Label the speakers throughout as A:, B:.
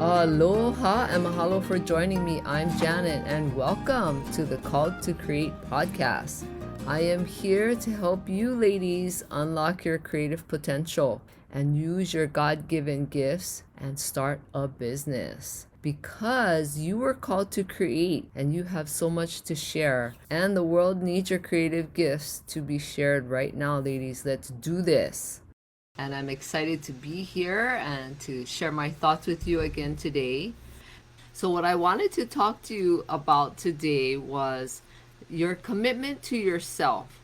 A: Aloha and mahalo for joining me. I'm Janet and welcome to the Called to Create podcast. I am here to help you ladies unlock your creative potential and use your God-given gifts and start a business. Because you were called to create and you have so much to share, and the world needs your creative gifts to be shared right now, ladies. Let's do this. And I'm excited to be here and to share my thoughts with you again today. So, what I wanted to talk to you about today was your commitment to yourself.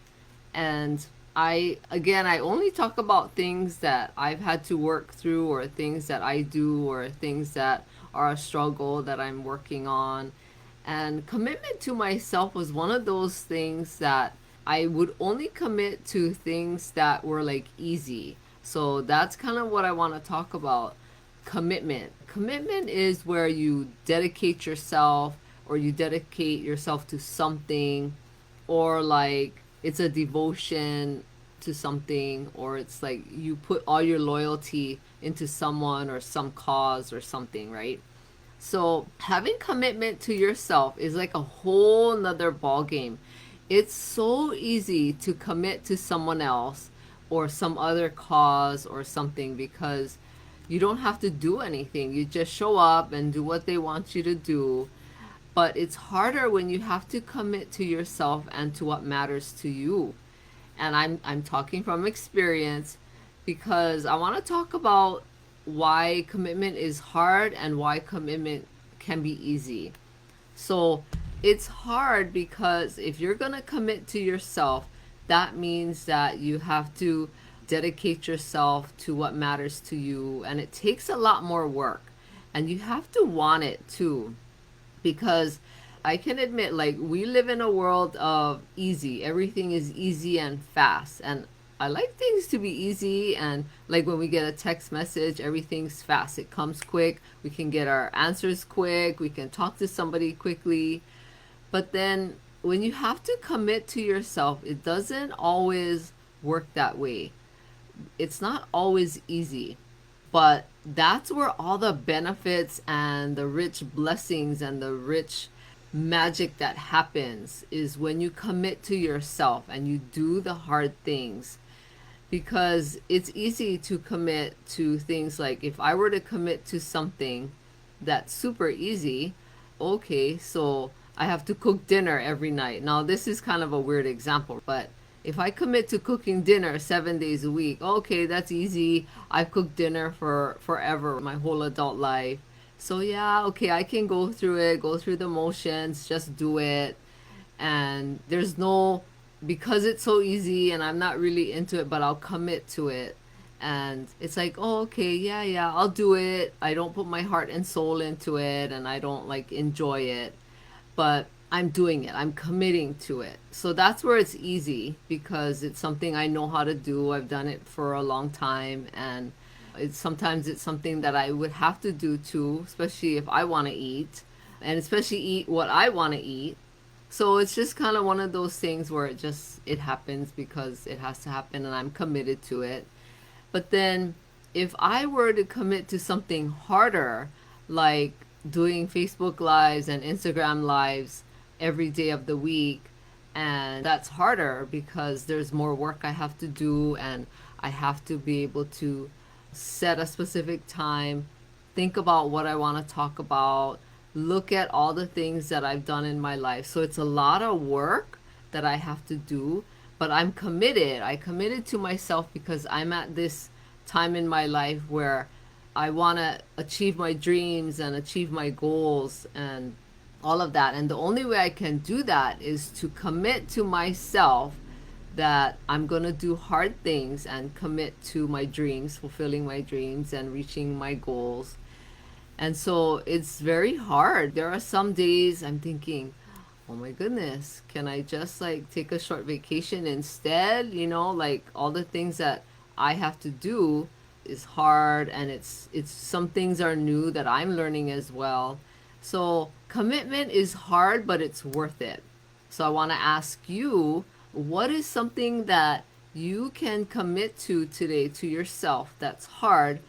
A: And I only talk about things that I've had to work through, or things that I do, or things that are a struggle that I'm working on. And commitment to myself was one of those things that I would only commit to things that were like easy. So that's kind of what I want to talk about. Commitment. Commitment is where you dedicate yourself, or you dedicate yourself to something, or like it's a devotion to something, or it's like you put all your loyalty into someone or some cause or something, right? So having commitment to yourself is like a whole nother ball game. It's so easy to commit to someone else or some other cause or something, because you don't have to do anything. You just show up and do what they want you to do. But it's harder when you have to commit to yourself and to what matters to you. And I'm talking from experience, because I want to talk about why commitment is hard and why commitment can be easy. So it's hard because if you're going to commit to yourself, that means that you have to dedicate yourself to what matters to you, and it takes a lot more work, and you have to want it too. Because I can admit, like, we live in a world of easy. Everything is easy and fast, and I like things to be easy. And like when we get a text message, everything's fast. It comes quick. We can get our answers quick. We can talk to somebody quickly. But then when you have to commit to yourself, it doesn't always work that way. It's not always easy. But that's where all the benefits and the rich blessings and the rich magic that happens, is when you commit to yourself and you do the hard things. Because it's easy to commit to things, like if I were to commit to something that's super easy, okay, so I have to cook dinner every night. Now, this is kind of a weird example, but if I commit to cooking dinner 7 days a week, okay, that's easy. I've cooked dinner for forever, my whole adult life. So yeah, okay, I can go through it, go through the motions, just do it. And there's no, because it's so easy and I'm not really into it, but I'll commit to it. And it's like, oh, okay, yeah, I'll do it. I don't put my heart and soul into it, and I don't like enjoy it, but I'm doing it. I'm committing to it. So that's where it's easy, because it's something I know how to do. I've done it for a long time, and sometimes it's something that I would have to do too, especially if I want to eat, and especially eat what I want to eat. So it's just kind of one of those things where it happens because it has to happen, and I'm committed to it. But then if I were to commit to something harder, like doing Facebook lives and Instagram lives every day of the week, and that's harder because there's more work I have to do, and I have to be able to set a specific time, think about what I want to talk about, look at all the things that I've done in my life. So it's a lot of work that I have to do, but I'm committed. I committed to myself because I'm at this time in my life where I want to achieve my dreams and achieve my goals and all of that. And the only way I can do that is to commit to myself that I'm going to do hard things and commit to my dreams, fulfilling my dreams and reaching my goals. And so it's very hard. There are some days I'm thinking, oh my goodness, can I just like take a short vacation instead? Like all the things that I have to do is hard, and it's some things are new that I'm learning as well. So commitment is hard, but it's worth it. So I want to ask you, what is something that you can commit to today to yourself that's hard,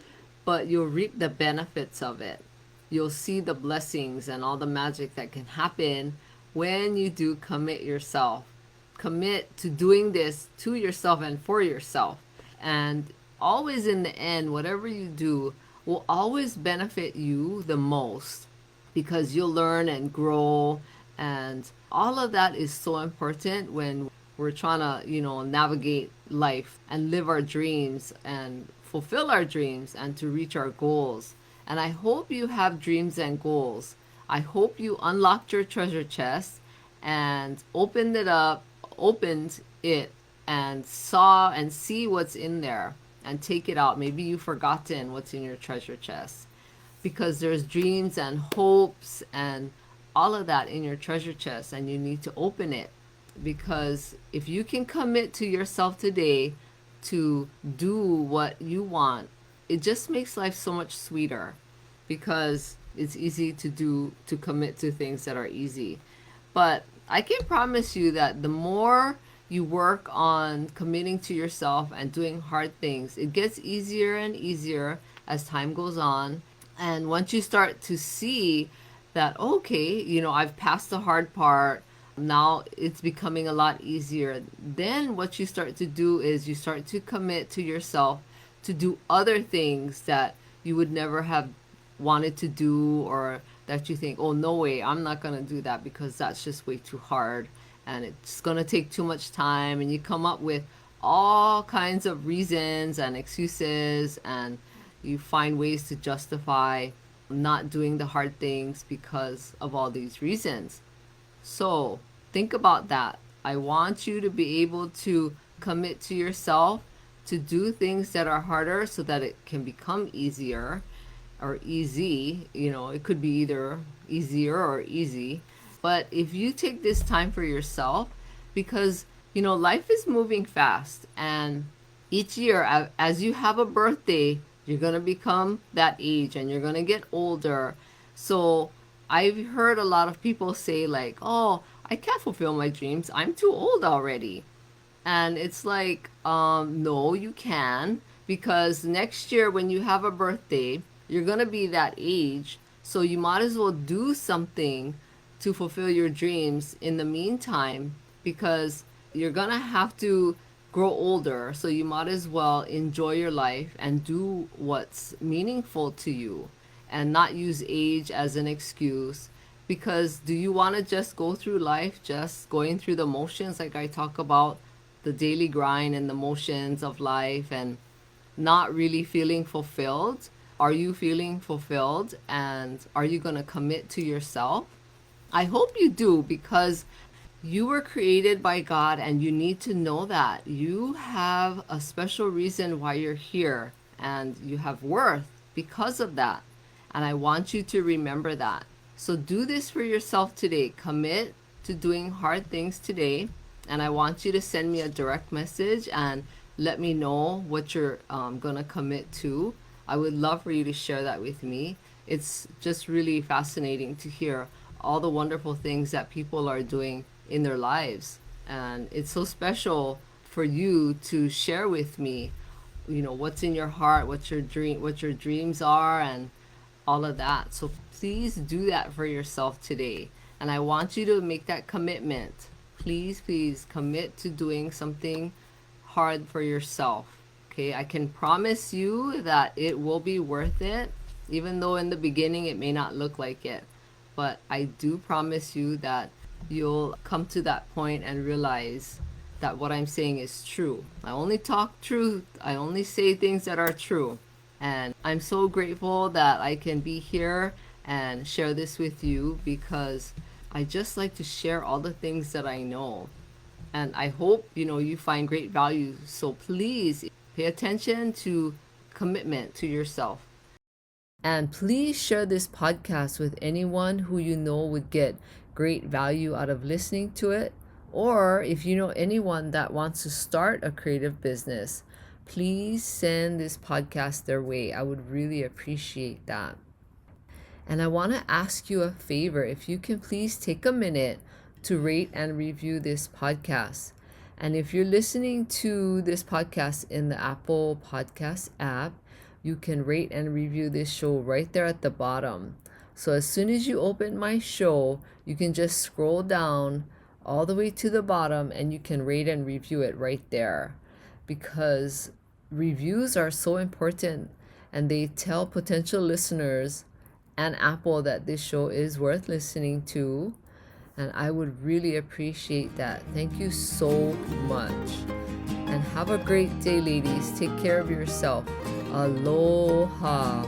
A: but you'll reap the benefits of it? you'll see the blessings and all the magic that can happen when you do commit yourself. Commit to doing this to yourself and for yourself. And always in the end, whatever you do will always benefit you the most because you'll learn and grow. And all of that is so important when we're trying to, navigate life and live our dreams and fulfill our dreams and to reach our goals. And I hope you have dreams and goals. I hope you unlocked your treasure chest and opened it and saw and see what's in there and take it out. Maybe you've forgotten what's in your treasure chest because there's dreams and hopes and all of that in your treasure chest, and you need to open it. Because if you can commit to yourself today to do what you want, it just makes life so much sweeter because it's easy to commit to things that are easy. But I can promise you that the more you work on committing to yourself and doing hard things, it gets easier and easier as time goes on. And once you start to see that, okay, I've passed the hard part, now it's becoming a lot easier, then what you start to do is you start to commit to yourself to do other things that you would never have wanted to do, or that you think, oh, no way, I'm not going to do that because that's just way too hard and it's going to take too much time. And you come up with all kinds of reasons and excuses, and you find ways to justify not doing the hard things because of all these reasons. So think about that. I want you to be able to commit to yourself to do things that are harder so that it can become easier or easy. It could be either easier or easy. But if you take this time for yourself, because, life is moving fast, and each year, as you have a birthday, you're going to become that age and you're going to get older. So I've heard a lot of people say, like, oh, I can't fulfill my dreams, I'm too old already. And it's like, no, you can, because next year when you have a birthday, you're going to be that age. So you might as well do something to fulfill your dreams in the meantime, because you're going to have to grow older. So you might as well enjoy your life and do what's meaningful to you and not use age as an excuse. Because do you want to just go through life just going through the motions, like I talk about the daily grind and the motions of life, and not really feeling fulfilled? Are you feeling fulfilled, and are you going to commit to yourself? I hope you do, because you were created by God, and you need to know that you have a special reason why you're here, and you have worth because of that. And I want you to remember that. So do this for yourself today. Commit to doing hard things today. And I want you to send me a direct message and let me know what you're going to commit to. I would love for you to share that with me. It's just really fascinating to hear all the wonderful things that people are doing in their lives. And it's so special for you to share with me, what's in your heart, what your dreams are, and all of that. So please do that for yourself today. And I want you to make that commitment. Please, please commit to doing something hard for yourself. Okay, I can promise you that it will be worth it, even though in the beginning it may not look like it. But I do promise you that you'll come to that point and realize that what I'm saying is true. I only talk truth. I only say things that are true. And I'm so grateful that I can be here and share this with you, because I just like to share all the things that I know. And I hope, you find great value. So please pay attention to commitment to yourself. And please share this podcast with anyone who you know would get great value out of listening to it. Or if you know anyone that wants to start a creative business, please send this podcast their way. I would really appreciate that. And I want to ask you a favor. If you can please take a minute to rate and review this podcast. And if you're listening to this podcast in the Apple Podcast app, you can rate and review this show right there at the bottom. So as soon as you open my show, you can just scroll down all the way to the bottom and you can rate and review it right there, because reviews are so important and they tell potential listeners and Apple that this show is worth listening to. And I would really appreciate that. Thank you so much. And have a great day, ladies. Take care of yourself. Aloha.